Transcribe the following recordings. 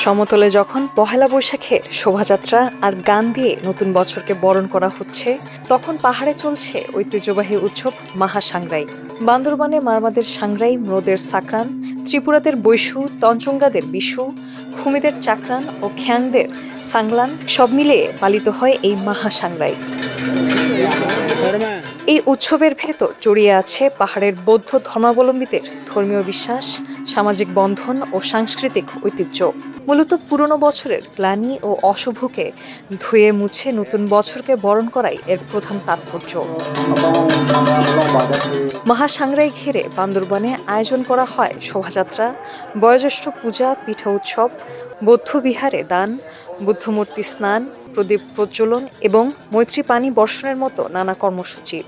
সমতলে যখন পহেলা বৈশাখে শোভাযাত্রা আর গান দিয়ে নতুন বছরকে বরণ করা হচ্ছে, তখন পাহাড়ে চলছে ঐতিহ্যবাহী উৎসব মহাসাংগ্রাই। বান্দরবানে মারমাদের সাংগ্রাই, ম্রোদের সাকরান, ত্রিপুরাদের বৈশু, তঞ্চঙ্গাদের বিশু, খুমিদের চাকরান ও খ্যাংদের সাংলান সব মিলিয়ে পালিত হয় এই মহাসাংগ্রাই। এই উৎসবের ভেতর জড়িয়ে আছে পাহাড়ের বৌদ্ধ ধর্মাবলম্বীদের ধর্মীয় বিশ্বাস, সামাজিক বন্ধন ও সাংস্কৃতিক ঐতিহ্য। মূলত পুরনো বছরের গ্লানি ও অশুভকে ধুয়ে মুছে নতুন বছরকে বরণ করাই এর প্রধান তাৎপর্য। মহাসাংগ্রাই ঘিরে বান্দরবানে আয়োজন করা হয় শোভাযাত্রা, বয়োজ্যেষ্ঠ পূজা, পিঠা উৎসব, বৌদ্ধ বিহারে দান, বুদ্ধমূর্তি স্নান, প্রদীপ প্রজ্বলন এবং মৈত্রী পানি বর্ষণের মতো নানা কর্মসূচি।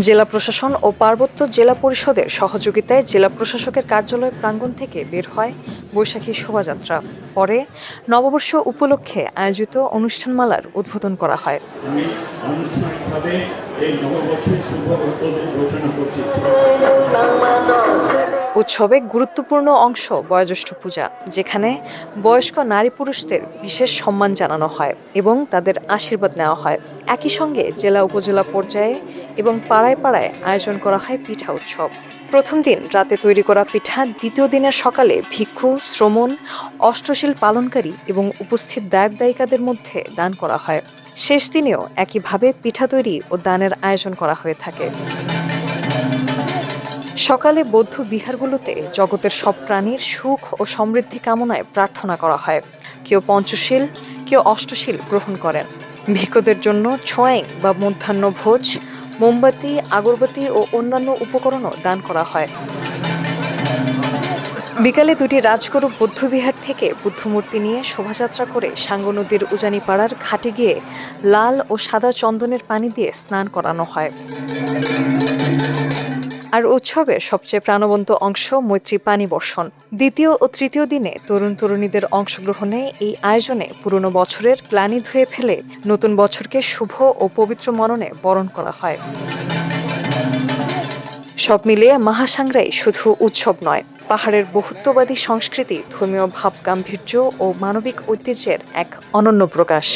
জেলা প্রশাসন ও পার্বত্য জেলা পরিষদের সহযোগিতায় জেলা প্রশাসকের কার্যালয় প্রাঙ্গণ থেকে বের হয় বৈশাখী শোভাযাত্রা। পরে নববর্ষ উপলক্ষে আয়োজিত অনুষ্ঠানমালার উদ্বোধন করা হয়। উৎসবে গুরুত্বপূর্ণ অংশ বয়োজ্যেষ্ঠ পূজা, যেখানে বয়স্ক নারী পুরুষদের বিশেষ সম্মান জানানো হয় এবং তাদের আশীর্বাদ নেওয়া হয়। একই সঙ্গে জেলা উপজেলা পর্যায়ে এবং পাড়ায় পাড়ায় আয়োজন করা হয় পিঠা উৎসব। প্রথম দিন রাতে তৈরি করা পিঠা দ্বিতীয় দিনের সকালে ভিক্ষু, শ্রমণ, অষ্টশীল পালনকারী এবং উপস্থিত দায়ক দায়িকাদের মধ্যে দান করা হয়। শেষ দিনেও একইভাবে পিঠা তৈরি ও দানের আয়োজন করা হয়ে থাকে। সকালে বৌদ্ধ বিহারগুলোতে জগতের সব প্রাণীর সুখ ও সমৃদ্ধি কামনায় প্রার্থনা করা হয়। কেউ পঞ্চশীল, কেউ অষ্টশীল গ্রহণ করেন। ভিক্ষুদের জন্য ছোঁয়াইং বা মধ্যাহ্ন ভোজ, মোমবাতি, আগরবাতি ও অন্যান্য উপকরণও দান করা হয়। বিকালে দুটি রাজগরু বৌদ্ধবিহার থেকে বুদ্ধমূর্তি নিয়ে শোভাযাত্রা করে সাঙ্গ নদীর উজানিপাড়ার ঘাটে গিয়ে লাল ও সাদা চন্দনের পানি দিয়ে স্নান করানো হয়। আর উৎসবের সবচেয়ে প্রাণবন্ত অংশ মৈত্রী পানি বর্ষণ। দ্বিতীয় ও তৃতীয় দিনে তরুণ তরুণীদের অংশগ্রহণে এই আয়োজনে পুরনো বছরের গ্লানি ধুয়ে ফেলে নতুন বছরকে শুভ ও পবিত্র মননে বরণ করা হয়। সব মিলিয়ে মহাসাংগ্রাই শুধু উৎসব নয়, পাহাড়ের বহুত্ববাদী সংস্কৃতি, ধর্মীয় ভাব গাম্ভীর্য ও মানবিক ঐতিহ্যের এক অনন্য প্রকাশ।